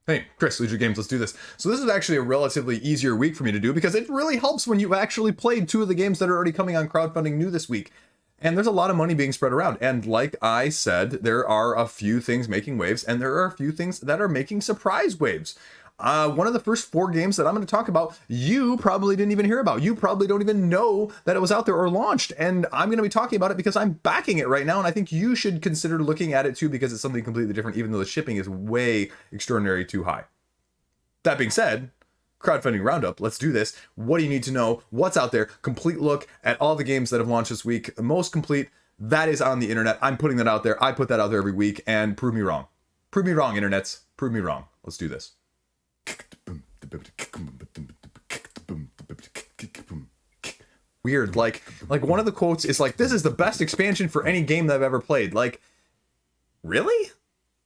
Hey, Chris, Liege Games, let's do this. So this is actually a relatively easier week for me to do because it really helps when you've actually played two of the games that are already coming on crowdfunding new this week. And there's a lot of money being spread around. And like I said, there are a few things making waves and there are a few things that are making surprise waves. One of the first four games that I'm going to talk about, you probably didn't even hear about. You probably don't even know that it was out there or launched. And I'm going to be talking about it because I'm backing it right now. And I think you should consider looking at it too, because it's something completely different, even though the shipping is way extraordinary too high. That being said, crowdfunding roundup, let's do this. What do you need to know? What's out there? Complete look at all the games that have launched this week. Most complete. That is on the internet. I'm putting that out there. I put that out there every week, and prove me wrong. Prove me wrong, internets. Prove me wrong. Let's do this. Weird. Like one of the quotes is like, this is the best expansion for any game that I've ever played. Like, really?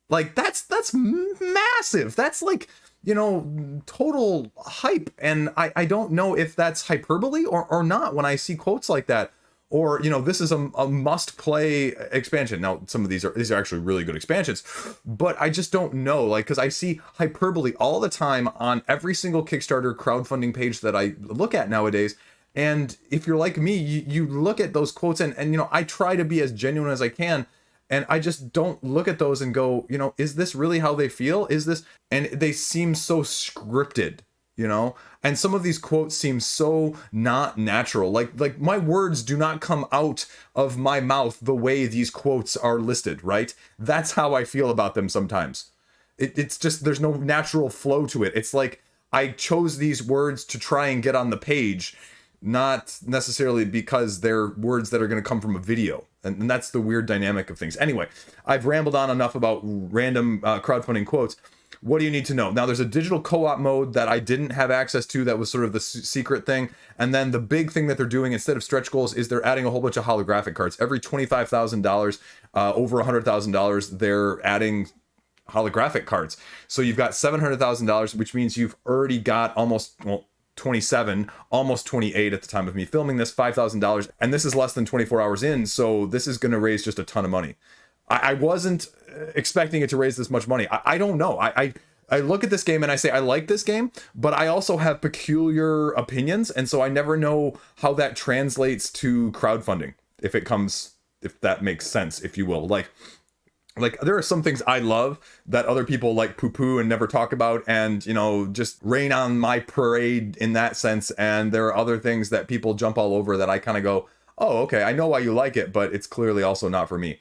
Like, that's massive. That's like, you know, total hype. And I don't know if that's hyperbole or not when I see quotes like that. Or, you know, this is a must play expansion. Now, some of these are actually really good expansions, but I just don't know, like, because I see hyperbole all the time on every single Kickstarter crowdfunding page that I look at nowadays. And if you're like me, you look at those quotes and, you know, I try to be as genuine as I can. And I just don't look at those and go, you know, is this really how they feel? Is this? And they seem so scripted, you know? And some of these quotes seem so not natural. Like my words do not come out of my mouth the way these quotes are listed, right? That's how I feel about them sometimes. It's just, there's no natural flow to it. It's like I chose these words to try and get on the page, not necessarily because they're words that are going to come from a video. And that's the weird dynamic of things. Anyway, I've rambled on enough about random crowdfunding quotes. What do you need to know? Now, there's a digital co-op mode that I didn't have access to that was sort of the secret thing. And then the big thing that they're doing instead of stretch goals is they're adding a whole bunch of holographic cards. Every $25,000, over $100,000, they're adding holographic cards. So you've got $700,000, which means you've already got almost, well, 27, almost 28 at the time of me filming this, $5,000. And this is less than 24 hours in. So this is going to raise just a ton of money. I wasn't expecting it to raise this much money. I don't know. I look at this game and I say, I like this game, but I also have peculiar opinions. And so I never know how that translates to crowdfunding, if that makes sense, if you will. Like there are some things I love that other people like poo-poo and never talk about and, you know, just rain on my parade in that sense. And there are other things that people jump all over that I kind of go, oh, okay, I know why you like it, but it's clearly also not for me.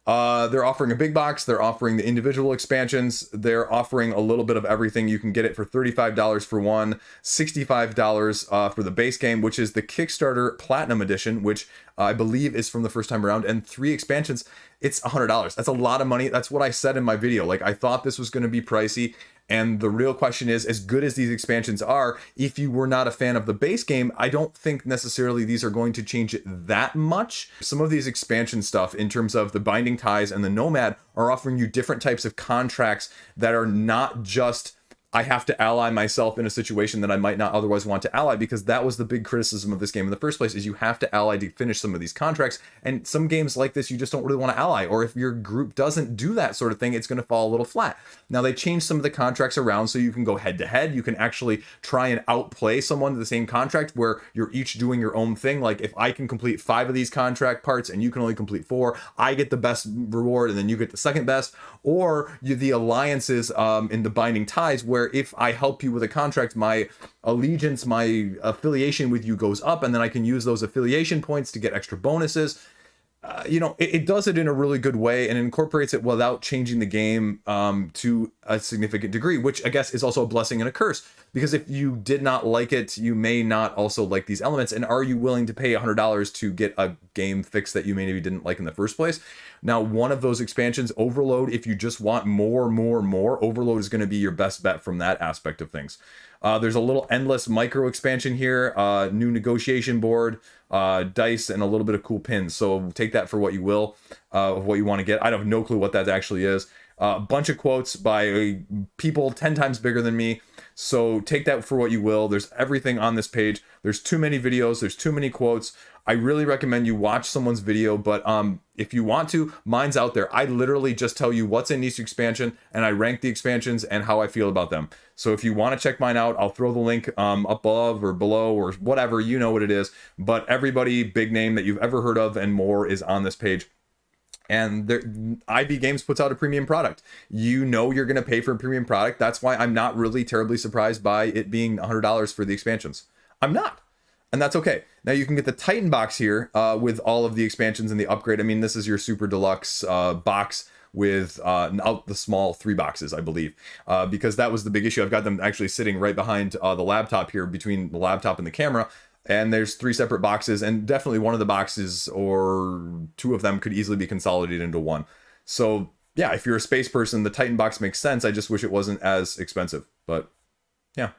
They're offering a big box. They're offering the individual expansions. They're offering a little bit of everything. You can get it for $35 for one, $65 for the base game, which is the Kickstarter Platinum Edition, which I believe is from the first time around, and 3 expansions. It's $100. That's a lot of money. That's what I said in my video. Like, I thought this was going to be pricey. And the real question is, as good as these expansions are, if you were not a fan of the base game, I don't think necessarily these are going to change it that much. Some of these expansion stuff in terms of the Binding Ties and the Nomad are offering you different types of contracts that are not just, I have to ally myself in a situation that I might not otherwise want to ally, because that was the big criticism of this game in the first place, is you have to ally to finish some of these contracts. And some games like this, you just don't really want to ally, or if your group doesn't do that sort of thing, it's going to fall a little flat. Now, they changed some of the contracts around so you can go head to head. You can actually try and outplay someone to the same contract where you're each doing your own thing. Like, if I can complete 5 of these contract parts and you can only complete 4, I get the best reward and then you get the second best. Or the alliances in the Binding Ties, where if I help you with a contract, my allegiance, my affiliation with you goes up, and then I can use those affiliation points to get extra bonuses. You know, it does it in a really good way and incorporates it without changing the game to a significant degree, which I guess is also a blessing and a curse, because if you did not like it, you may not also like these elements. And are you willing to pay $100 to get a game fix that you maybe didn't like in the first place? Now, one of those expansions, Overload, if you just want more, Overload is going to be your best bet from that aspect of things. There's a little endless micro expansion here, new negotiation board, dice, and a little bit of cool pins. So take that for what you will, of what you want to get. I have no clue what that actually is. A bunch of quotes by people 10 times bigger than me. So take that for what you will. There's everything on this page. There's too many videos. There's too many quotes. I really recommend you watch someone's video, but if you want to, mine's out there. I literally just tell you what's in each expansion, and I rank the expansions and how I feel about them. So if you want to check mine out, I'll throw the link up above or below or whatever, you know what it is. But everybody big name that you've ever heard of and more is on this page. And IB Games puts out a premium product. You know you're going to pay for a premium product. That's why I'm not really terribly surprised by it being $100 for the expansions. I'm not. And that's okay. Now you can get the Titan box here with all of the expansions and the upgrade. I mean, this is your super deluxe box with the small 3 boxes, I believe, because that was the big issue. I've got them actually sitting right behind the laptop here, between the laptop and the camera. And there's 3 separate boxes, and definitely one of the boxes or 2 of them could easily be consolidated into one. So yeah, if you're a space person, the Titan box makes sense. I just wish it wasn't as expensive, but yeah.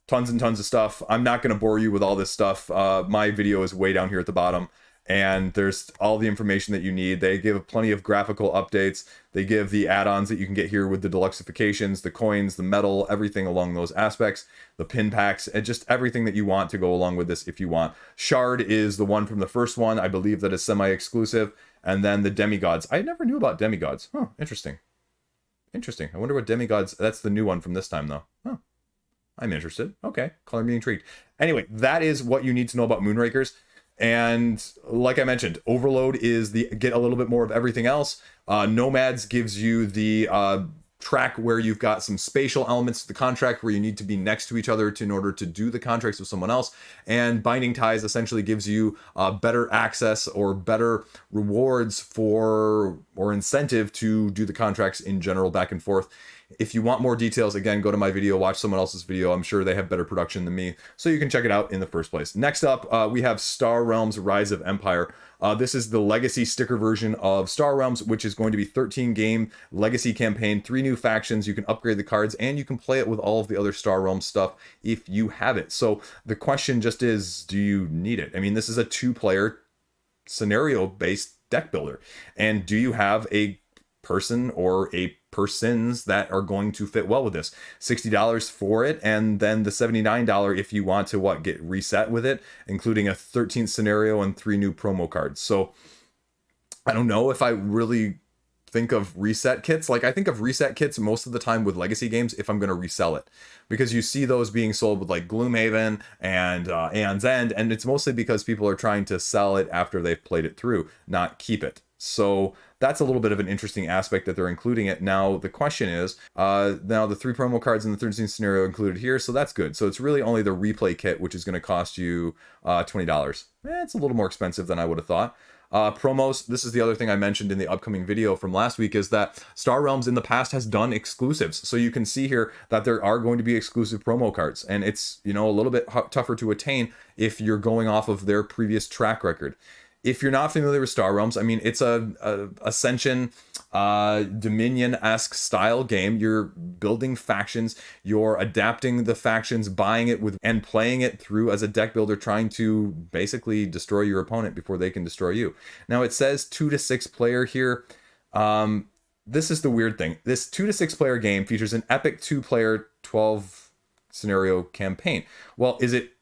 Tons and tons of stuff. I'm not going to bore you with all this stuff. My video is way down here at the bottom, and there's all the information that you need. They give plenty of graphical updates. They give the add-ons that you can get here with the deluxifications, the coins, the metal, everything along those aspects, the pin packs, and just everything that you want to go along with this if you want. Shard is the one from the first one. I believe that is semi-exclusive. And then the demigods. I never knew about demigods. Huh, interesting. Interesting. I wonder what demigods... That's the new one from this time, though. Huh. I'm interested. Okay, color me intrigued. Anyway, that is what you need to know about Moonrakers. And like I mentioned, Overload is the get a little bit more of everything else. Nomads gives you the track where you've got some spatial elements to the contract where you need to be next to each other in order to do the contracts with someone else. And Binding Ties essentially gives you better access or better rewards for or incentive to do the contracts in general back and forth. If you want more details, again, go to my video, watch someone else's video. I'm sure they have better production than me, so you can check it out in the first place. Next up, we have Star Realms Rise of Empire. This is the legacy sticker version of Star Realms, which is going to be 13-game legacy campaign, 3 new factions. You can upgrade the cards, and you can play it with all of the other Star Realms stuff if you have it. So the question just is, do you need it? I mean, this is a 2-player scenario-based deck builder. And do you have a person or a persons that are going to fit well with this? $60 for it, and then the $79 if you want to get reset with it, including a 13th scenario and 3 new promo cards. So I don't know if I really think of reset kits. Like, I think of reset kits most of the time with legacy games if I'm going to resell it, because you see those being sold with like Gloomhaven and Aeon's End, and it's mostly because people are trying to sell it after they've played it through, not keep it. So that's a little bit of an interesting aspect that they're including it. Now, the question is, now the 3 promo cards in the 13th scenario included here, so that's good. So it's really only the replay kit, which is going to cost you $20. It's a little more expensive than I would have thought. Promos, this is the other thing I mentioned in the upcoming video from last week, is that Star Realms in the past has done exclusives. So you can see here that there are going to be exclusive promo cards, and it's, you know, a little bit tougher to attain if you're going off of their previous track record. If you're not familiar with Star Realms, I mean, it's a Ascension, Dominion-esque style game. You're building factions, you're adapting the factions, buying it with, and playing it through as a deck builder, trying to basically destroy your opponent before they can destroy you. Now, it says 2 to 6 player here. This is the weird thing. This 2 to 6 player game features an epic 2-player 12 scenario campaign. Well, is it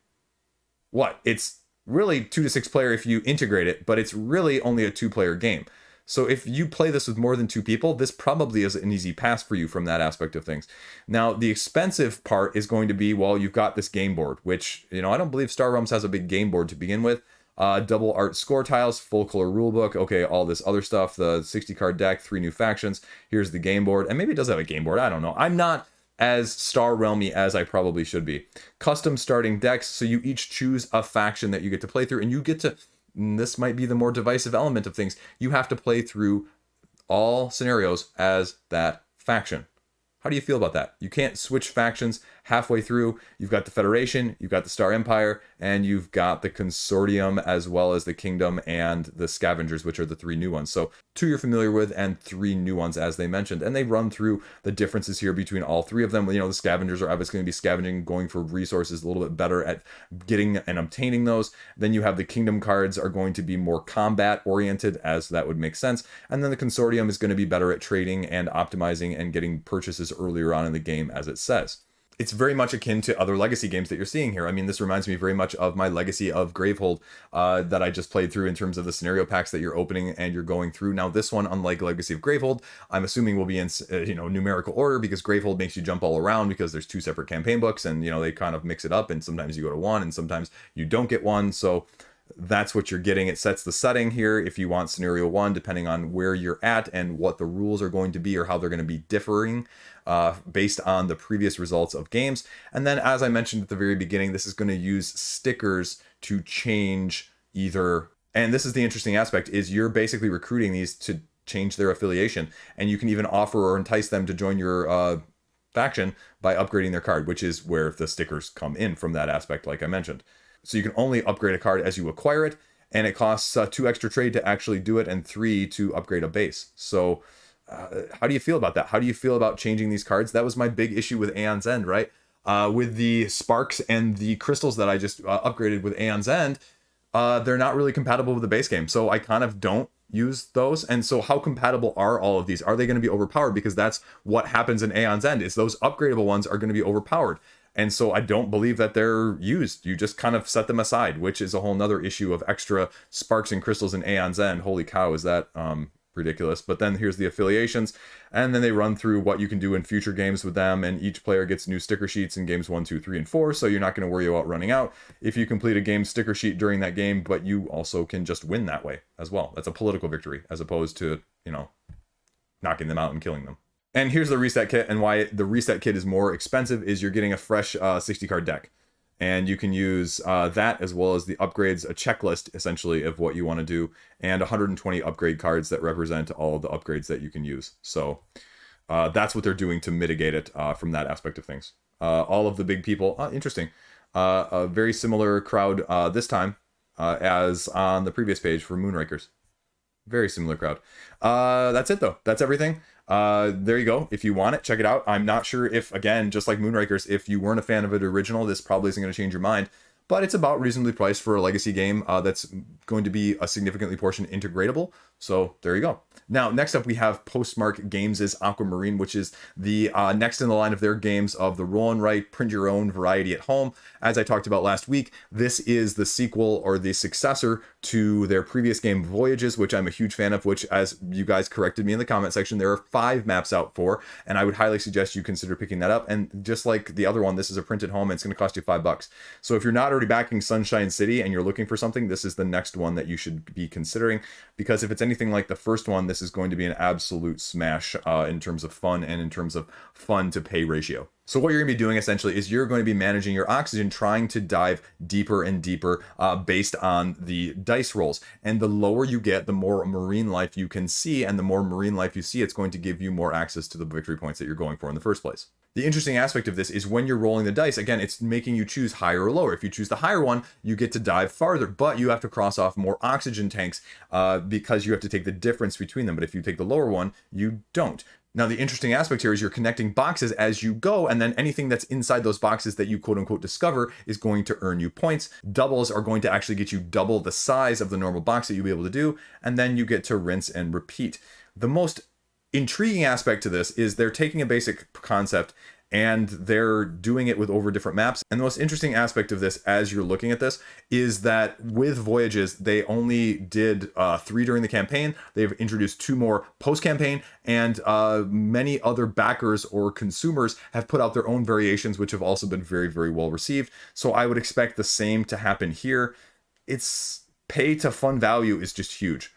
what? It's really 2 to 6 player if you integrate it, but it's really only a 2-player game. So if you play this with more than 2 people, this probably is an easy pass for you from that aspect of things. Now, the expensive part is going to be, well, you've got this game board, which, you know, I don't believe Star Realms has a big game board to begin with. Double art score tiles, full color rulebook, okay, all this other stuff, the 60 card deck, 3 new factions, here's the game board, and maybe it does have a game board, I don't know. I'm not as Star Realmy as I probably should be. Custom starting decks, so you each choose a faction that you get to play through, and you get to, this might be the more divisive element of things, you have to play through all scenarios as that faction. How do you feel about that? You can't switch factions halfway through. You've got the Federation, you've got the Star Empire, and you've got the Consortium, as well as the Kingdom and the Scavengers, which are the 3 new ones. So 2 you're familiar with and 3 new ones, as they mentioned. And they run through the differences here between all 3 of them. You know, the Scavengers are obviously going to be scavenging, going for resources, a little bit better at getting and obtaining those. Then you have the Kingdom cards are going to be more combat oriented, as that would make sense. And then the Consortium is going to be better at trading and optimizing and getting purchases earlier on in the game, as it says. it's very much akin to other legacy games that you're seeing here. I mean, this reminds me very much of my legacy of Gravehold that I just played through in terms of the scenario packs that you're opening and you're going through. Now, this one, unlike Legacy of Gravehold, I'm assuming will be in numerical order, because Gravehold makes you jump all around because there's 2 separate campaign books, and they kind of mix it up, and sometimes you go to one and sometimes you don't get one. So that's what you're getting. It sets the setting here if you want scenario 1, depending on where you're at and what the rules are going to be or how they're going to be differing based on the previous results of games. And then, as I mentioned at the very beginning, this is going to use stickers to change either, and this is the interesting aspect, is you're basically recruiting these to change their affiliation, and you can even offer or entice them to join your faction by upgrading their card, which is where the stickers come in from that aspect, like I mentioned. So you can only upgrade a card as you acquire it, and it costs 2 extra trade to actually do it, and 3 to upgrade a base. So how do you feel about that? How do you feel about changing these cards? That was my big issue with Aeon's End, right? With the sparks and the crystals that I just upgraded with Aeon's End, they're not really compatible with the base game. So I kind of don't use those. And so how compatible are all of these? Are they going to be overpowered? Because that's what happens in Aeon's End, is those upgradable ones are going to be overpowered. And so I don't believe that they're used. You just kind of set them aside, which is a whole nother issue of extra sparks and crystals in Aeon's End. Holy cow, is that ridiculous. But then here's the affiliations, and then they run through what you can do in future games with them, and each player gets new sticker sheets in games 1, 2, 3, and 4, so you're not going to worry about running out if you complete a game sticker sheet during that game, but you also can just win that way as well. That's a political victory as opposed to, knocking them out and killing them. And here's the reset kit, and why the reset kit is more expensive is you're getting a fresh 60 card deck. And you can use that as well as the upgrades, a checklist essentially of what you want to do, and 120 upgrade cards that represent all of the upgrades that you can use. So that's what they're doing to mitigate it from that aspect of things. All of the big people, interesting. A very similar crowd this time as on the previous page for Moonrakers. Very similar crowd. That's it though. That's everything. There you go. If you want it, check it out. I'm not sure if, again, just like Moonrakers, if you weren't a fan of it original, this probably isn't going to change your mind. But it's about reasonably priced for a legacy game that's going to be a significantly portion integratable. So there you go. Now, next up, we have Postmark Games' Aquamarine, which is the next in the line of their games of the roll and write, print your own variety at home. As I talked about last week, this is the sequel or the successor to their previous game, Voyages, which I'm a huge fan of, which, as you guys corrected me in the comment section, there are 5 maps out for, and I would highly suggest you consider picking that up. And just like the other one, this is a print at home, and it's going to cost you $5. So if you're not already backing Sunshine City and you're looking for something, this is the next one that you should be considering, because if it's anything like the first one, this is going to be an absolute smash in terms of fun and in terms of fun to pay ratio. So what you're going to be doing essentially is you're going to be managing your oxygen, trying to dive deeper and deeper based on the dice rolls. And the lower you get, the more marine life you can see, and the more marine life you see, it's going to give you more access to the victory points that you're going for in the first place. The interesting aspect of this is when you're rolling the dice, again, it's making you choose higher or lower. If you choose the higher one, you get to dive farther, but you have to cross off more oxygen tanks because you have to take the difference between them. But if you take the lower one, you don't. Now, the interesting aspect here is you're connecting boxes as you go, and then anything that's inside those boxes that you quote unquote discover is going to earn you points. Doubles are going to actually get you double the size of the normal box that you'll be able to do, and then you get to rinse and repeat. The most intriguing aspect to this is they're taking a basic concept and they're doing it with over different maps. And the most interesting aspect of this as you're looking at this is that with Voyages, they only did 3 during the campaign. They've introduced 2 more post-campaign, and many other backers or consumers have put out their own variations, which have also been very, very well received. So I would expect the same to happen here. Its pay to fun value is just huge.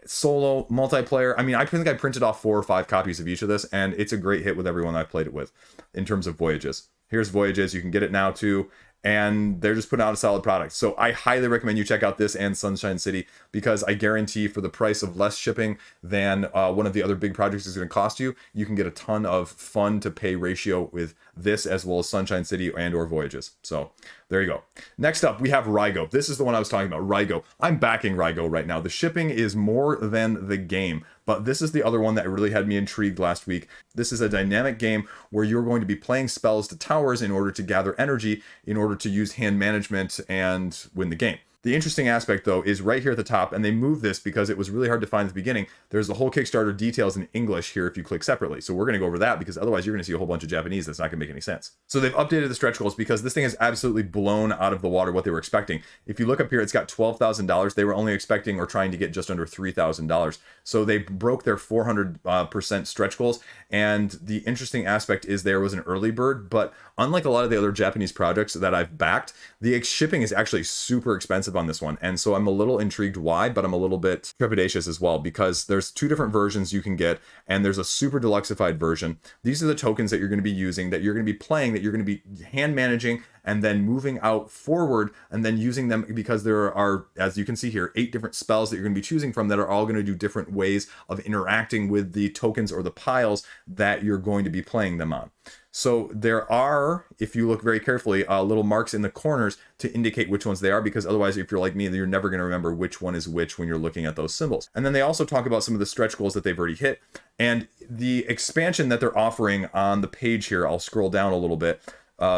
Solo, multiplayer, I mean, I think I printed off 4 or 5 copies of each of this, and it's a great hit with everyone I've played it with in terms of Voyages. Here's Voyages, you can get it now too, and they're just putting out a solid product. So I highly recommend you check out this and Sunshine City, because I guarantee for the price of less shipping than one of the other big projects is going to cost you, you can get a ton of fun to pay ratio with this as well as Sunshine City and or Voyages. So there you go. Next up, we have Raigo. This is the one I was talking about, Raigo. I'm backing Raigo right now. The shipping is more than the game, but this is the other one that really had me intrigued last week. This is a dynamic game where you're going to be playing spells to towers in order to gather energy, in order to use hand management and win the game. The interesting aspect, though, is right here at the top, and they moved this because it was really hard to find at the beginning. There's the whole Kickstarter details in English here if you click separately. So we're going to go over that because otherwise you're going to see a whole bunch of Japanese that's not going to make any sense. So they've updated the stretch goals because this thing has absolutely blown out of the water what they were expecting. If you look up here, it's got $12,000. They were only expecting or trying to get just under $3,000. So they broke their 400% stretch goals. And the interesting aspect is there was an early bird, but unlike a lot of the other Japanese projects that I've backed, the shipping is actually super expensive on this one. And so I'm a little intrigued why, but I'm a little bit trepidatious as well because there's 2 different versions you can get, and there's a super deluxeified version. These are the tokens that you're going to be using, that you're going to be playing, that you're going to be hand managing, and then moving out forward and then using them because there are, as you can see here, 8 different spells that you're going to be choosing from that are all going to do different ways of interacting with the tokens or the piles that you're going to be playing them on. So there are, if you look very carefully, little marks in the corners to indicate which ones they are, because otherwise, if you're like me, you're never going to remember which one is which when you're looking at those symbols. And then they also talk about some of the stretch goals that they've already hit. And the expansion that they're offering on the page here, I'll scroll down a little bit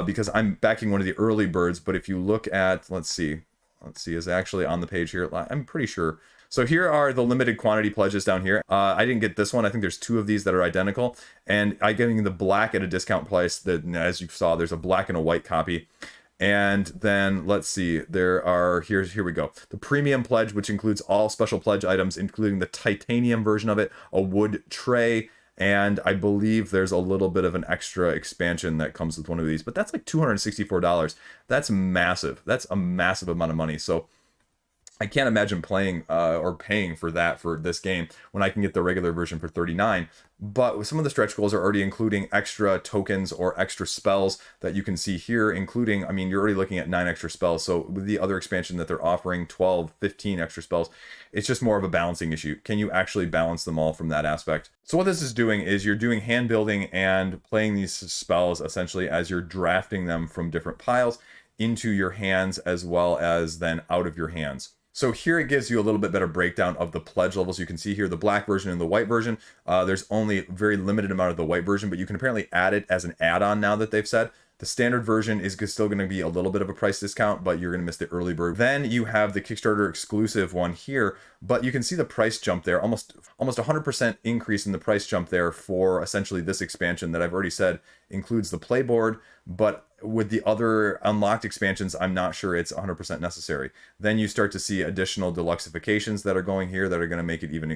because I'm backing one of the early birds. But if you look at, let's see, is actually on the page here. I'm pretty sure. So here are the limited quantity pledges down here. I didn't get this one. I think there's 2 of these that are identical. And I'm getting the black at a discount price. That, as you saw, there's a black and a white copy. And then let's see, there are, here we go. The premium pledge, which includes all special pledge items, including the titanium version of it, a wood tray, and I believe there's a little bit of an extra expansion that comes with one of these. But that's like $264. That's massive. That's a massive amount of money. So I can't imagine playing or paying for that for this game when I can get the regular version for $39. But some of the stretch goals are already including extra tokens or extra spells that you can see here, including, I mean, you're already looking at 9 extra spells. So with the other expansion that they're offering, 12, 15 extra spells, it's just more of a balancing issue. Can you actually balance them all from that aspect? So what this is doing is you're doing hand building and playing these spells essentially as you're drafting them from different piles into your hands as well as then out of your hands. So here it gives you a little bit better breakdown of the pledge levels. You can see here the black version and the white version. There's only a very limited amount of the white version, but you can apparently add it as an add-on now that they've said. The standard version is still going to be a little bit of a price discount, but you're going to miss the early bird. Then you have the Kickstarter exclusive one here, but you can see the price jump there, almost 100% increase in the price jump there for essentially this expansion that I've already said includes the playboard, but with the other unlocked expansions, I'm not sure it's 100% necessary. Then you start to see additional deluxeifications that are going here that are going to make it even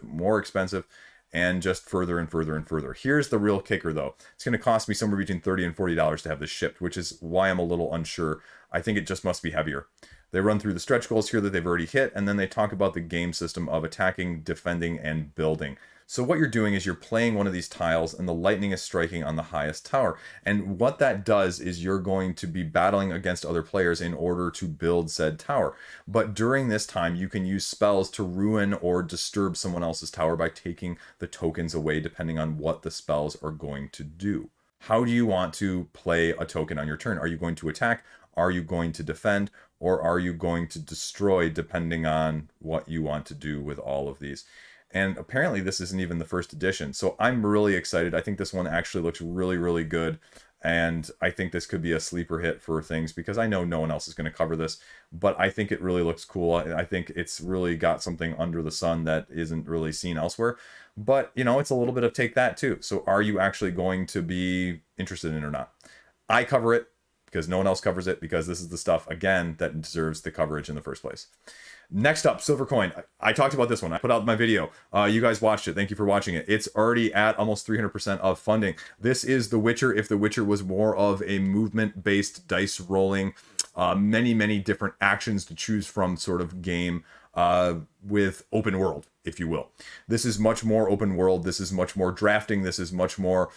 more expensive, and just further and further and further. Here's the real kicker, though. It's going to cost me somewhere between $30 and $40 to have this shipped, which is why I'm a little unsure. I think it just must be heavier. They run through the stretch goals here that they've already hit, and then they talk about the game system of attacking, defending, and building. So what you're doing is you're playing one of these tiles and the lightning is striking on the highest tower. And what that does is you're going to be battling against other players in order to build said tower. But during this time, you can use spells to ruin or disturb someone else's tower by taking the tokens away depending on what the spells are going to do. How do you want to play a token on your turn? Are you going to attack? Are you going to defend? Or are you going to destroy depending on what you want to do with all of these? And apparently this isn't even the first edition. So I'm really excited. I think this one actually looks really, really good. And I think this could be a sleeper hit for things because I know no one else is going to cover this. But I think it really looks cool. I think it's really got something under the sun that isn't really seen elsewhere. But, you know, it's a little bit of take that too. So are you actually going to be interested in it or not? I cover it because no one else covers it because this is the stuff, again, that deserves the coverage in the first place. Next up, Silver Coin. I talked about this one. I put out my video. You guys watched it. Thank you for watching it. It's already at almost 300% of funding. This is The Witcher if The Witcher was more of a movement-based dice rolling, many different actions to choose from sort of game with open world, if you will. This is much more open world. This is much more drafting. This is much more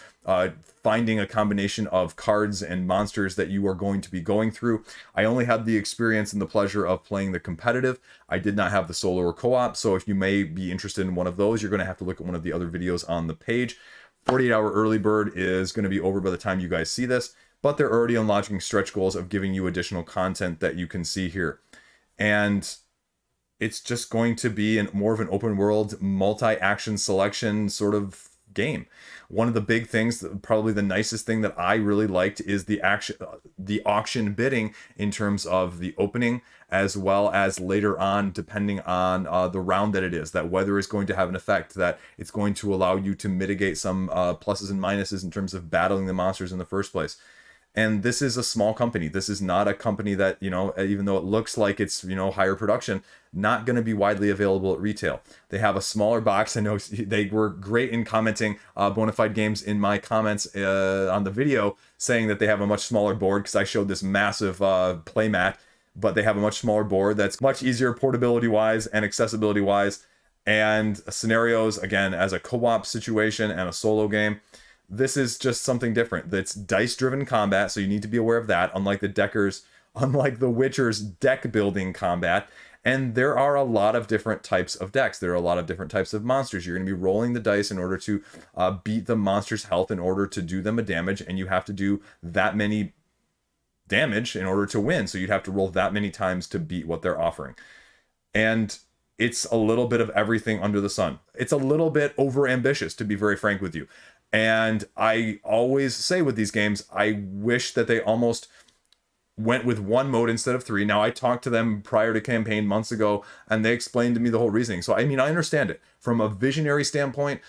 finding a combination of cards and monsters that you are going to be going through. I only had the experience and the pleasure of playing the competitive. I did not have the solo or co-op, so if you may be interested in one of those, you're going to have to look at one of the other videos on the page. 48-hour early bird is going to be over by the time you guys see this, but they're already unlocking stretch goals of giving you additional content that you can see here. And it's just going to be more of an open world, multi-action selection sort of game. One of the big things, probably the nicest thing that I really liked, is the auction bidding in terms of the opening, as well as later on, depending on the round that it is, that weather is going to have an effect, that it's going to allow you to mitigate some pluses and minuses in terms of battling the monsters in the first place. And this is a small company. This is not a company that, you know, even though it looks like it's, you know, higher production, not going to be widely available at retail. They have a smaller box. I know they were great in commenting Bonafide Games in my comments on the video, saying that they have a much smaller board, because I showed this massive playmat, but they have a much smaller board that's much easier portability wise and accessibility wise. And scenarios, again, as a co-op situation and a solo game, this is just something different. That's dice-driven combat, so you need to be aware of that, unlike the Witcher's deck-building combat. And there are a lot of different types of decks. There are a lot of different types of monsters. You're going to be rolling the dice in order to beat the monster's health in order to do them a damage, and you have to do that many damage in order to win. So you'd have to roll that many times to beat what they're offering. And it's a little bit of everything under the sun. It's a little bit over-ambitious, to be very frank with you. And I always say with these games, I wish that they almost went with one mode instead of three. Now, I talked to them prior to campaign months ago, and they explained to me the whole reasoning. So, I mean, I understand it. From a visionary standpoint,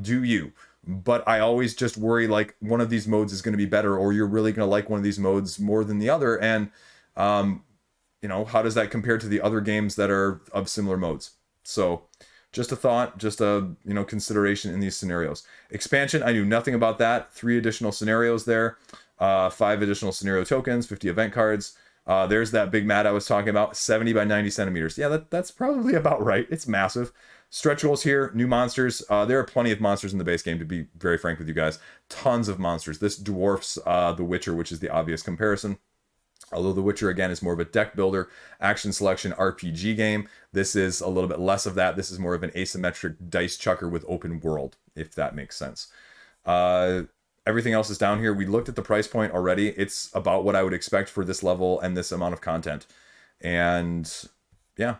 do you. But I always just worry, like, one of these modes is going to be better, or you're really going to like one of these modes more than the other. And, you know, how does that compare to the other games that are of similar modes? So, just a thought, just a, you know, consideration in these scenarios. Expansion, I knew nothing about that. 3 additional scenarios there, 5 additional scenario tokens, 50 event cards. There's that big mat I was talking about, 70 by 90 centimeters. Yeah, that's probably about right. It's massive. Stretch goals here, new monsters. There are plenty of monsters in the base game, to be very frank with you guys. Tons of monsters. This dwarfs The Witcher, which is the obvious comparison. Although The Witcher, again, is more of a deck builder, action selection RPG game. This is a little bit less of that. This is more of an asymmetric dice chucker with open world, if that makes sense. Everything else is down here. We looked at the price point already. It's about what I would expect for this level and this amount of content. And yeah,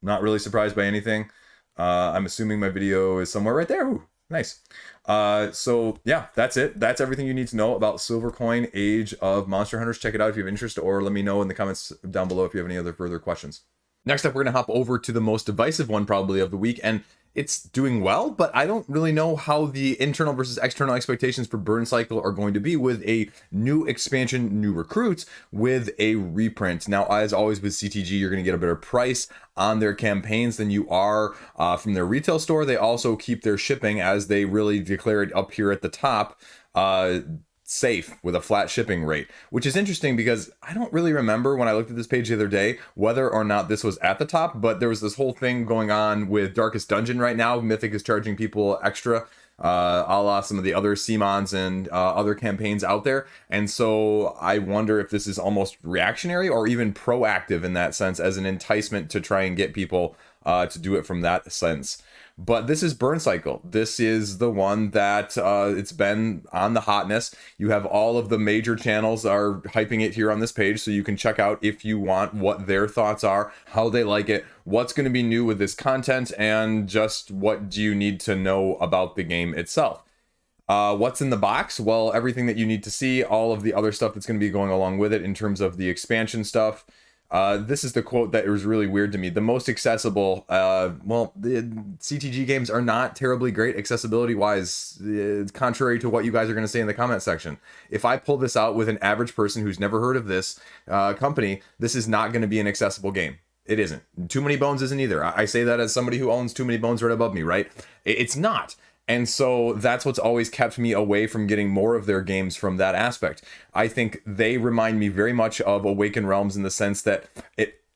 not really surprised by anything. I'm assuming my video is somewhere right there. Ooh, nice. So yeah, that's it. That's everything you need to know about Silvercoin Age of Monster Hunters. Check it out if you have interest, or let me know in the comments down below if you have any other further questions. Next up, we're going to hop over to the most divisive one probably of the week, and it's doing well, but I don't really know how the internal versus external expectations for Burncycle are going to be with a new expansion, new recruits, with a reprint. Now, as always with CTG, you're going to get a better price on their campaigns than you are from their retail store. They also keep their shipping, as they really declare it up here at the top, safe with a flat shipping rate, which is interesting because I don't really remember when I looked at this page the other day whether or not this was at the top, but there was this whole thing going on with Darkest Dungeon right now. Mythic is charging people extra, a la some of the other CMONs and other campaigns out there. And so I wonder if this is almost reactionary or even proactive in that sense, as an enticement to try and get people to do it from that sense. But this is Burncycle. This is the one that it's been on the hotness. You have all of the major channels are hyping it here on this page, so you can check out if you want what their thoughts are, how they like it, what's going to be new with this content, and just what do you need to know about the game itself. What's in the box? Well, everything that you need to see, all of the other stuff that's going to be going along with it in terms of the expansion stuff. This is the quote that was really weird to me. The most accessible, well, the CTG games are not terribly great accessibility-wise, contrary to what you guys are going to say in the comment section. If I pull this out with an average person who's never heard of this company, this is not going to be an accessible game. It isn't. Too Many Bones isn't either. I say that as somebody who owns Too Many Bones right above me, right? It's not. And so that's what's always kept me away from getting more of their games from that aspect. I think they remind me very much of Awakened Realms in the sense that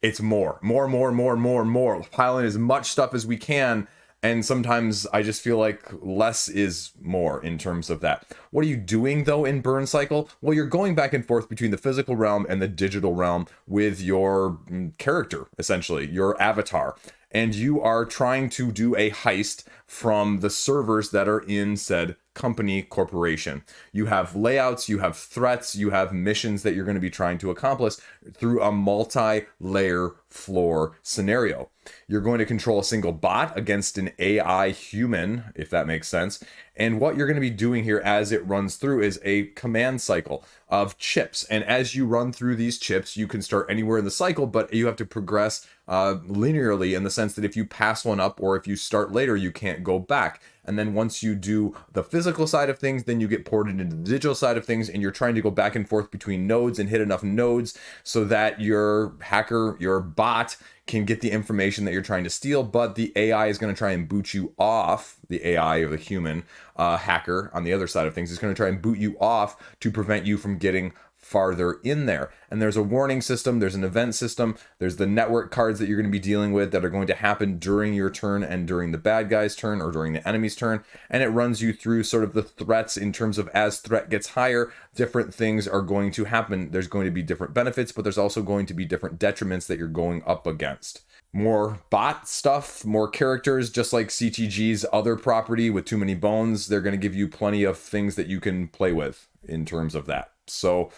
it's more, pile in as much stuff as we can. And sometimes I just feel like less is more in terms of that. What are you doing though in Burncycle? Well, you're going back and forth between the physical realm and the digital realm with your character, essentially, your avatar. And you are trying to do a heist from the servers that are in said company corporation. You have layouts, you have threats, you have missions that you're going to be trying to accomplish through a multi-layer floor scenario. You're going to control a single bot against an AI human, if that makes sense. And what you're going to be doing here as it runs through is a command cycle of chips. And as you run through these chips, you can start anywhere in the cycle, but you have to progress linearly, in the sense that if you pass one up or if you start later, you can't go back. And then once you do the physical side of things, then you get ported into the digital side of things, and you're trying to go back and forth between nodes and hit enough nodes so that your hacker, your bot, can get the information that you're trying to steal. But the AI is going to try and boot you off. The AI, or the human hacker on the other side of things, is going to try and boot you off to prevent you from getting farther in there. And there's a warning system, there's an event system, there's the network cards that you're going to be dealing with that are going to happen during your turn and during the bad guy's turn or during the enemy's turn. And it runs you through sort of the threats in terms of, as threat gets higher, different things are going to happen. There's going to be different benefits, but there's also going to be different detriments that you're going up against. More bot stuff, more characters, just like CTG's other property with Too Many Bones. They're going to give you plenty of things that you can play with in terms of that. So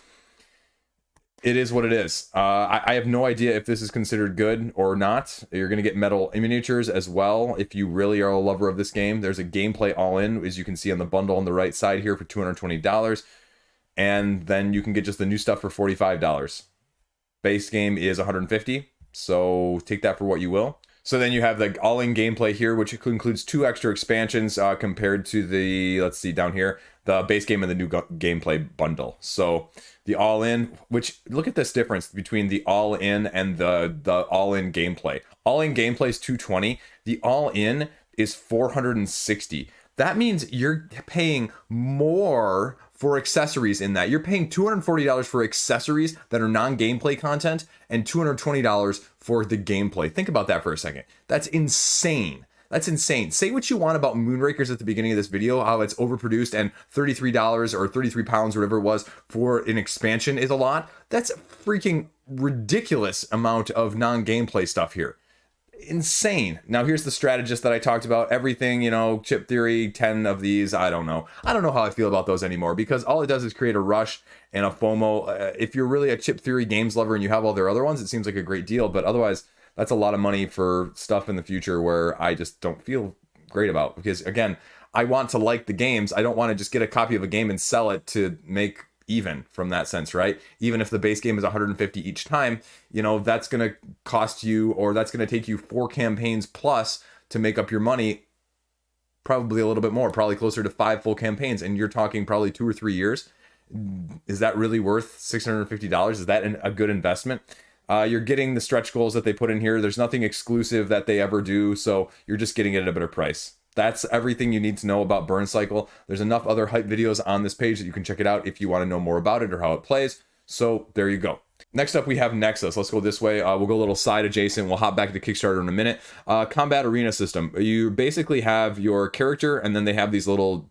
it is what it is. I have no idea if this is considered good or not. You're going to get metal miniatures as well if you really are a lover of this game. There's a gameplay all-in, as you can see on the bundle on the right side here, for $220. And then you can get just the new stuff for $45. Base game is $150, so take that for what you will. So then you have the all-in gameplay here, which includes 2 extra expansions compared to the, let's see down here, the base game and the new gameplay bundle. So the all-in, which, look at this difference between the all-in and the all-in gameplay. All-in gameplay is $220. The all-in is $460. That means you're paying more for accessories in that. You're paying $240 for accessories that are non-gameplay content and $220 for the gameplay. Think about that for a second. That's insane. That's insane. Say what you want about Moonrakers at the beginning of this video, how it's overproduced and $33 or 33 pounds, or whatever it was, for an expansion is a lot. That's a freaking ridiculous amount of non-gameplay stuff here. Insane. Now here's the strategist that I talked about. Everything, you know, chip theory, 10 of these, I don't know how I feel about those anymore, because all it does is create a rush and a FOMO. If you're really a chip theory games lover and you have all their other ones, it seems like a great deal, but otherwise that's a lot of money for stuff in the future where I just don't feel great about, because again, I want to like the games. I don't want to just get a copy of a game and sell it to make even from that sense, right? Even if the base game is 150 each time, you know, that's going to cost you, or that's going to take you 4 campaigns plus to make up your money. Probably a little bit more, probably closer to 5 full campaigns, and you're talking probably 2 or 3 years. Is that really worth $650? Is that a good investment? You're getting the stretch goals that they put in here. There's nothing exclusive that they ever do, so you're just getting it at a better price. That's everything you need to know about Burncycle. There's enough other hype videos on this page that you can check it out if you want to know more about it or how it plays. So there you go. Next up, we have Nexus. Let's go this way. We'll go a little side adjacent. We'll hop back to Kickstarter in a minute. Combat arena system. You basically have your character, and then they have these little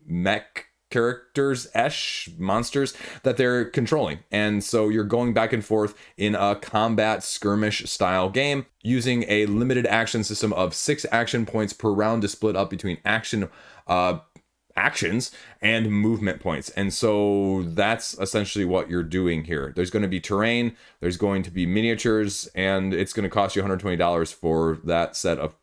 mech characters-esh monsters that they're controlling, and so you're going back and forth in a combat skirmish style game using a limited action system of 6 action points per round to split up between actions and movement points. And so that's essentially what you're doing here. There's going to be terrain, there's going to be miniatures, and it's going to cost you $120 for that set of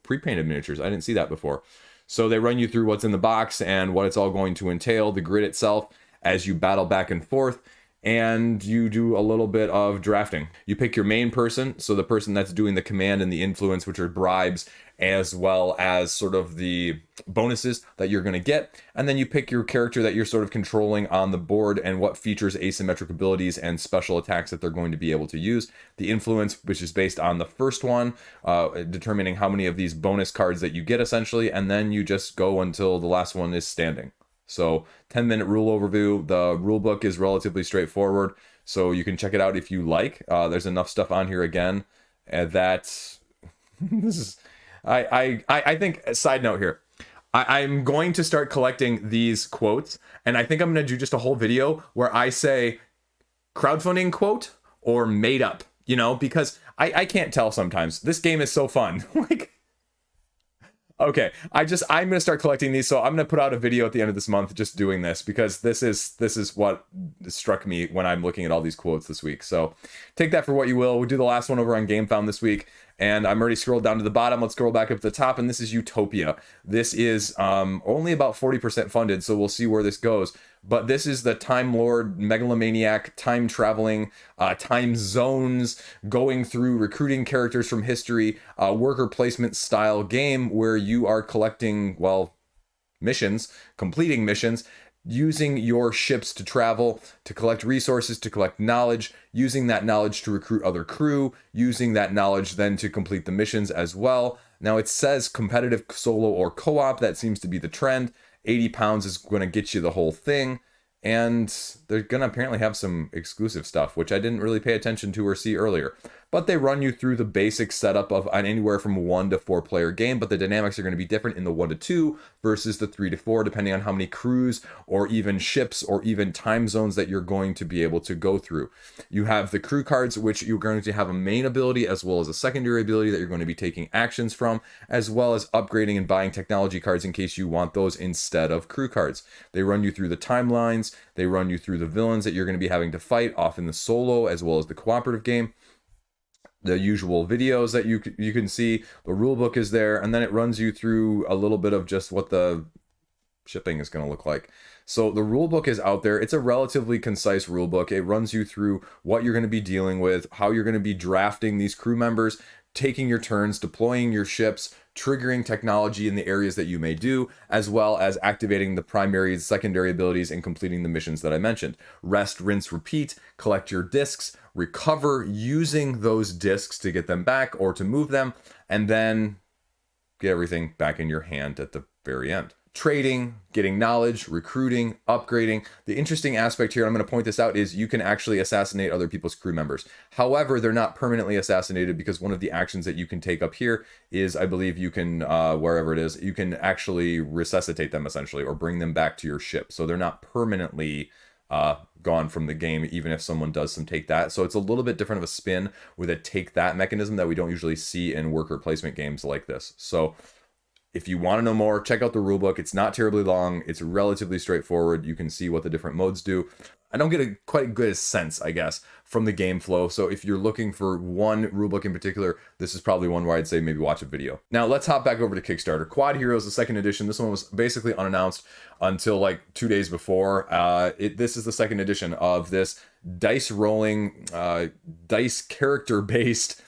pre-painted miniatures. I didn't see that before. So they run you through what's in the box and what it's all going to entail, the grid itself, as you battle back and forth, and you do a little bit of drafting. You pick your main person, so the person that's doing the command and the influence, which are bribes, as well as sort of the bonuses that you're going to get. And then you pick your character that you're sort of controlling on the board and what features asymmetric abilities and special attacks that they're going to be able to use. The influence, which is based on the first one, determining how many of these bonus cards that you get essentially, and then you just go until the last one is standing. So 10-minute rule overview. The rule book is relatively straightforward, so you can check it out if you like. There's enough stuff on here again that this is I think, side note here, I'm going to start collecting these quotes, and I think I'm going to do just a whole video where I say crowdfunding quote or made up, you know, because I can't tell sometimes. This game is so fun. Like, Okay, I'm gonna start collecting these, so I'm gonna put out a video at the end of this month just doing this, because this is what struck me when I'm looking at all these quotes this week. So take that for what you will. We'll do the last one over on GameFound this week, and I'm already scrolled down to the bottom. Let's scroll back up to the top, and this is Utopia. This is only about 40% funded, so we'll see where this goes. But this is the Time Lord, megalomaniac, time traveling, time zones, going through recruiting characters from history, worker placement style game where you are collecting, well, missions, completing missions, using your ships to travel, to collect resources, to collect knowledge, using that knowledge to recruit other crew, using that knowledge then to complete the missions as well. Now it says competitive solo or co-op. That seems to be the trend. 80 pounds is going to get you the whole thing. And they're going to apparently have some exclusive stuff, which I didn't really pay attention to or see earlier. But they run you through the basic setup of an anywhere from 1 to 4 player game, but the dynamics are going to be different in the 1 to 2 versus the 3 to 4, depending on how many crews or even ships or even time zones that you're going to be able to go through. You have the crew cards, which you're going to have a main ability as well as a secondary ability that you're going to be taking actions from, as well as upgrading and buying technology cards in case you want those instead of crew cards. They run you through the timelines, they run you through the villains that you're going to be having to fight off in the solo as well as the cooperative game. The usual videos that you can see, the rulebook is there, and then it runs you through a little bit of just what the shipping is going to look like. So the rulebook is out there. It's a relatively concise rulebook. It runs you through what you're going to be dealing with, how you're going to be drafting these crew members, taking your turns, deploying your ships, triggering technology in the areas that you may do, as well as activating the primary and secondary abilities and completing the missions that I mentioned. Rest, rinse, repeat, collect your discs, recover using those discs to get them back or to move them, and then get everything back in your hand at the very end. Trading, getting knowledge, recruiting, upgrading. The interesting aspect here, I'm going to point this out, is you can actually assassinate other people's crew members. However, they're not permanently assassinated, because one of the actions that you can take up here is, I believe you can, wherever it is, you can actually resuscitate them essentially, or bring them back to your ship. So they're not permanently gone from the game, even if someone does some take that. So it's a little bit different of a spin with a take that mechanism that we don't usually see in worker placement games like this. So if you want to know more, check out the rulebook. It's not terribly long. It's relatively straightforward. You can see what the different modes do. I don't get a quite good sense, I guess, from the game flow. So if you're looking for one rulebook in particular, this is probably one where I'd say maybe watch a video. Now let's hop back over to Kickstarter. Quodd Heroes, the second edition. This one was basically unannounced until like 2 days before. This is the second edition of this dice rolling, dice character-based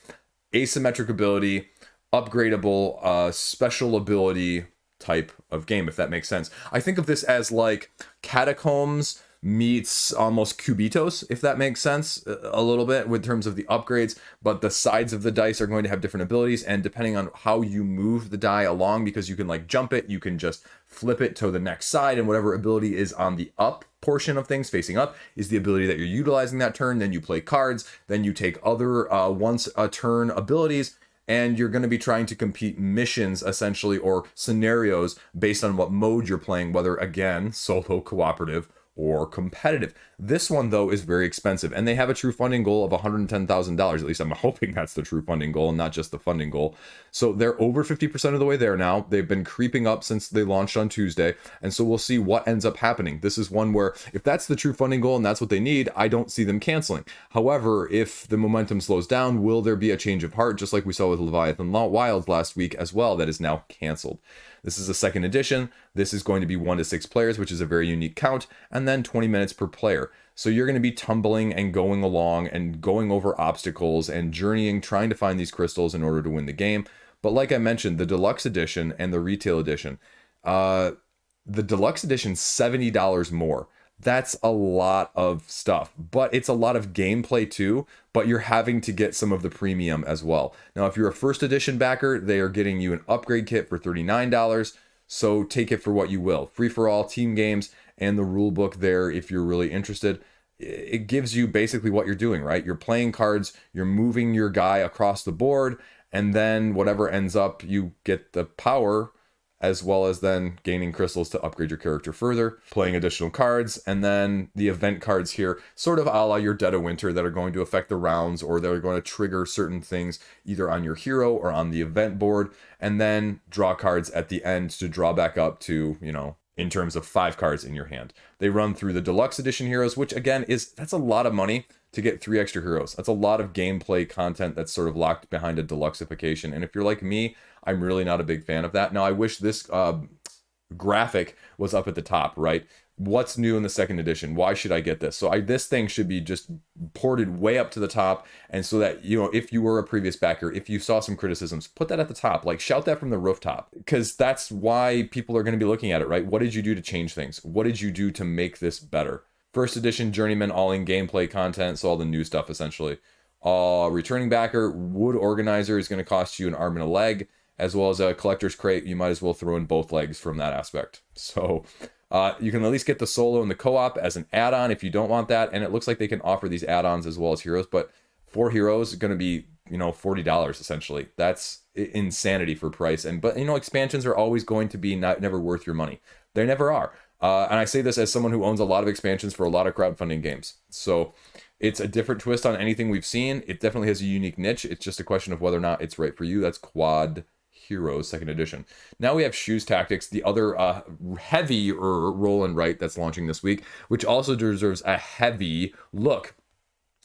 asymmetric ability, upgradable special ability type of game, if that makes sense. I think of this as like Catacombs meets almost Cubitos, if that makes sense, a little bit in terms of the upgrades, but the sides of the dice are going to have different abilities, and depending on how you move the die along, because you can like jump it, you can just flip it to the next side, and whatever ability is on the up portion of things facing up is the ability that you're utilizing that turn. Then you play cards, then you take other once a turn abilities, and you're going to be trying to compete missions essentially, or scenarios based on what mode you're playing, whether again solo, cooperative, or competitive. This one though is very expensive, and they have a true funding goal of $110,000. At least I'm hoping that's the true funding goal and not just the funding goal. So they're over 50% of the way there now. They've been creeping up since they launched on Tuesday, and so we'll see what ends up happening. This is one where if that's the true funding goal and that's what they need, I don't see them canceling. However, if the momentum slows down, will there be a change of heart, just like we saw with Leviathan Wilds last week as well, that is now canceled. This is a second edition. This is going to be 1 to 6 players, which is a very unique count, and then 20 minutes per player. So you're going to be tumbling and going along and going over obstacles and journeying, trying to find these crystals in order to win the game. But like I mentioned, the deluxe edition and the retail edition, the deluxe edition, $70 more. That's a lot of stuff, but it's a lot of gameplay too, but you're having to get some of the premium as well. Now, if you're a first edition backer, they are getting you an upgrade kit for $39. So take it for what you will. Free for all, team games, and the rule book there if you're really interested. It gives you basically what you're doing, right? You're playing cards, you're moving your guy across the board, and then whatever ends up, you get the power as well as then gaining crystals to upgrade your character further, playing additional cards, and then the event cards here, sort of a la your Dead of Winter, that are going to affect the rounds, or they're going to trigger certain things either on your hero or on the event board, and then draw cards at the end to draw back up to, you know, in terms of 5 cards in your hand. They run through the deluxe edition heroes, which again that's a lot of money to get 3 extra heroes. That's a lot of gameplay content that's sort of locked behind a deluxeification. And if you're like me, I'm really not a big fan of that. Now, I wish this graphic was up at the top, right? What's new in the 2nd edition? Why should I get this? So this thing should be just ported way up to the top. And so that, you know, if you were a previous backer, if you saw some criticisms, put that at the top, like shout that from the rooftop, because that's why people are going to be looking at it, right? What did you do to change things? What did you do to make this better? 1st edition Journeyman, all in gameplay content, so all the new stuff essentially. Returning backer, Wood Organizer is going to cost you an arm and a leg, as well as a collector's crate. You might as well throw in both legs from that aspect. So you can at least get the solo and the co-op as an add-on if you don't want that. And it looks like they can offer these add-ons as well as heroes, but 4 heroes is going to be, you know, $40 essentially. That's insanity for price. But you know, expansions are always going to be never worth your money. They never are. And I say this as someone who owns a lot of expansions for a lot of crowdfunding games. So it's a different twist on anything we've seen. It definitely has a unique niche. It's just a question of whether or not it's right for you. That's Quodd Heroes 2nd edition. Now we have Shoes Tactics, the other heavy roll and write that's launching this week, which also deserves a heavy look.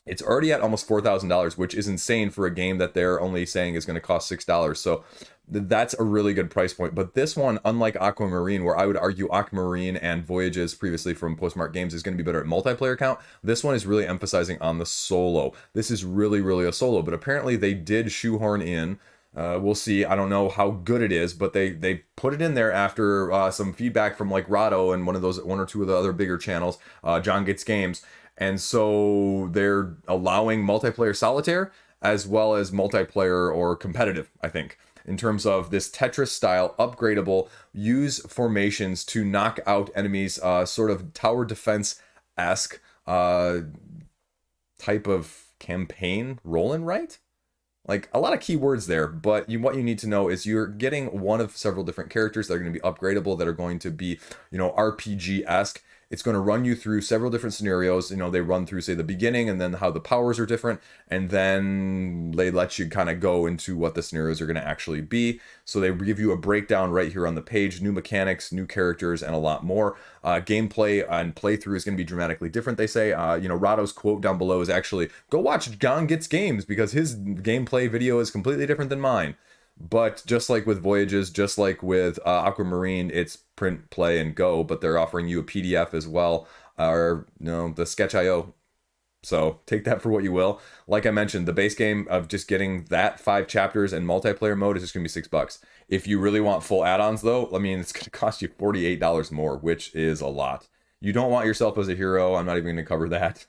It's already at almost $4,000, which is insane for a game that they're only saying is going to cost $6. So that's a really good price point. But this one, unlike Aquamarine, where I would argue Aquamarine and Voyages previously from Postmark Games is going to be better at multiplayer count, this one is really emphasizing on the solo. This is really, really a solo, but apparently they did shoehorn in, we'll see, I don't know how good it is, but they put it in there after some feedback from like Rado and one or two of the other bigger channels, John Gets Games. And so they're allowing multiplayer solitaire as well as multiplayer or competitive, I think, in terms of this Tetris style upgradable, use formations to knock out enemies, sort of tower defense-esque type of campaign roll and write. Like a lot of keywords there, but what you need to know is you're getting one of several different characters that are going to be upgradable, that are going to be, you know, RPG-esque. It's going to run you through several different scenarios. You know, they run through, say, the beginning and then how the powers are different. And then they let you kind of go into what the scenarios are going to actually be. So they give you a breakdown right here on the page, new mechanics, new characters, and a lot more. Gameplay and playthrough is going to be dramatically different, they say. You know, Rado's quote down below is actually, go watch John Gets Games because his gameplay video is completely different than mine. But just like with Voyages, just like with Aquamarine, it's print, play, and go, but they're offering you a PDF as well, or, you know, the Sketch.io. So take that for what you will. Like I mentioned, the base game of just getting that 5 chapters and multiplayer mode is just going to be $6. If you really want full add-ons, though, I mean, it's going to cost you $48 more, which is a lot. You don't want yourself as a hero. I'm not even going to cover that.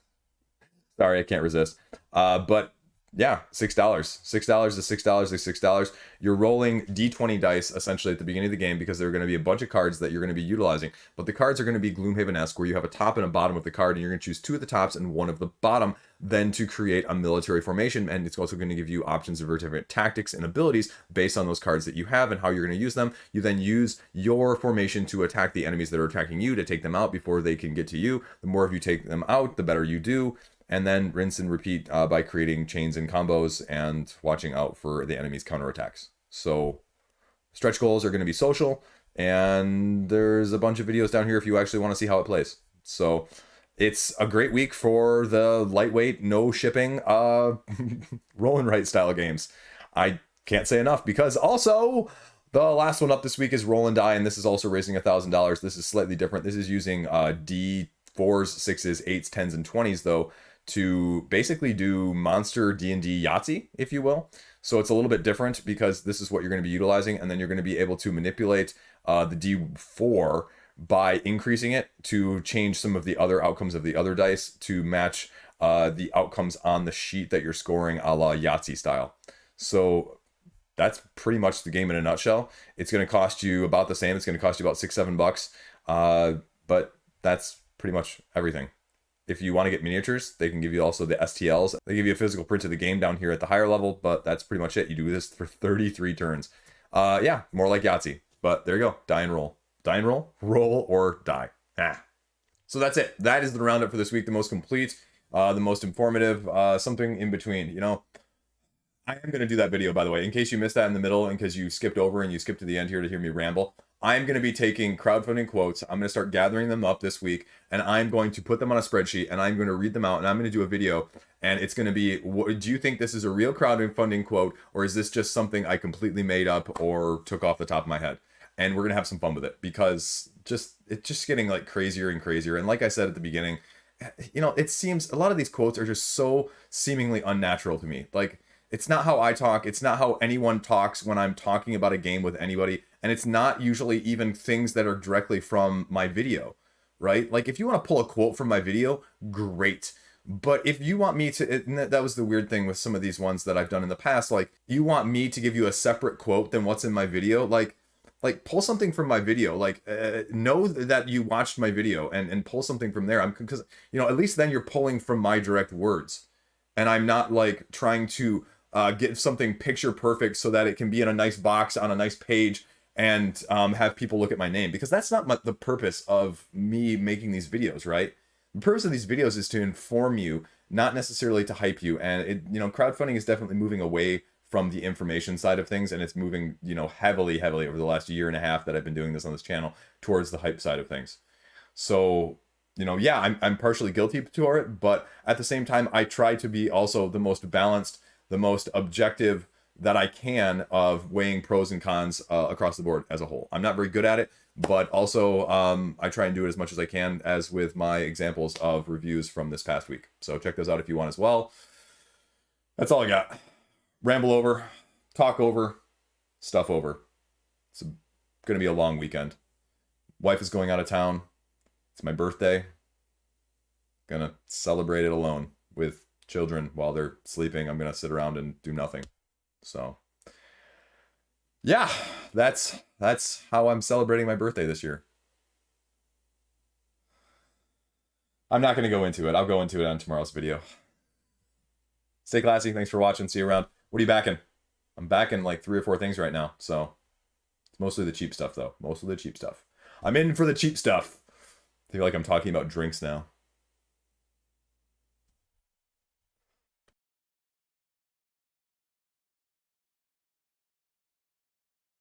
Sorry, I can't resist. But yeah, $6 to $6. You're rolling D20 dice essentially at the beginning of the game because there are going to be a bunch of cards that you're going to be utilizing. But the cards are going to be Gloomhaven-esque, where you have a top and a bottom of the card, and you're going to choose 2 of the tops and 1 of the bottom, then to create a military formation. And it's also going to give you options of different tactics and abilities based on those cards that you have and how you're going to use them. You then use your formation to attack the enemies that are attacking you, to take them out before they can get to you. The more of you take them out, the better you do. And then rinse and repeat by creating chains and combos and watching out for the enemy's counterattacks. So stretch goals are going to be social, and there's a bunch of videos down here if you actually want to see how it plays. So it's a great week for the lightweight, no shipping, roll and write style games. I can't say enough, because also the last one up this week is Roll and Die, and this is also raising $1,000. This is slightly different. This is using D4s, 6s, 8s, 10s, and 20s, though, to basically do monster D&D Yahtzee, if you will. So it's a little bit different because this is what you're going to be utilizing, and then you're going to be able to manipulate the D4 by increasing it to change some of the other outcomes of the other dice to match the outcomes on the sheet that you're scoring, a la Yahtzee style. So that's pretty much the game in a nutshell. It's going to cost you about the same. It's going to cost you about $6-7, but that's pretty much everything. If you want to get miniatures, they can give you also the STLs. They give you a physical print of the game down here at the higher level, but that's pretty much it. You do this for 33 turns. Yeah, more like Yahtzee. But there you go. Die and roll. Die and roll. Roll or die. So that's it. That is the roundup for this week. The most complete, the most informative, something in between. You know, I am going to do that video, by the way, in case you missed that in the middle and because you skipped over and you skipped to the end here to hear me ramble. I'm going to be taking crowdfunding quotes. I'm going to start gathering them up this week, and I'm going to put them on a spreadsheet, and I'm going to read them out, and I'm going to do a video, and it's going to be, do you think this is a real crowdfunding quote, or is this just something I completely made up or took off the top of my head? And we're going to have some fun with it, because it's just getting like crazier and crazier. And like I said at the beginning, you know, it seems a lot of these quotes are just so seemingly unnatural to me. Like, it's not how I talk. It's not how anyone talks when I'm talking about a game with anybody. And it's not usually even things that are directly from my video, right? Like, if you want to pull a quote from my video, great. But if you want me to, and that was the weird thing with some of these ones that I've done in the past, like, you want me to give you a separate quote than what's in my video, like pull something from my video, like know that you watched my video and pull something from there. Because, you know, at least then you're pulling from my direct words, and I'm not like trying to get something picture perfect so that it can be in a nice box on a nice page and have people look at my name, because that's not the purpose of me making these videos, right? The purpose of these videos is to inform you, not necessarily to hype you. And it, you know, crowdfunding is definitely moving away from the information side of things, and it's moving, you know, heavily over the last year and a half that I've been doing this on this channel towards the hype side of things. So, you know, yeah, I'm partially guilty to it, but at the same time, I try to be also the most balanced, the most objective that I can of weighing pros and cons across the board as a whole. I'm not very good at it, but also I try and do it as much as I can, as with my examples of reviews from this past week. So check those out if you want as well. That's all I got. Ramble over, talk over, stuff over. It's going to be a long weekend. Wife is going out of town. It's my birthday. Gonna celebrate it alone with children while they're sleeping. I'm gonna sit around and do nothing. So yeah, that's how I'm celebrating my birthday this year. I'm not gonna go into it. I'll go into it on tomorrow's video. Stay classy. Thanks for watching. See you around. What are you backing? I'm backing like 3 or 4 things right now. So it's mostly the cheap stuff, though. Mostly the cheap stuff. I'm in for the cheap stuff. I feel like I'm talking about drinks now.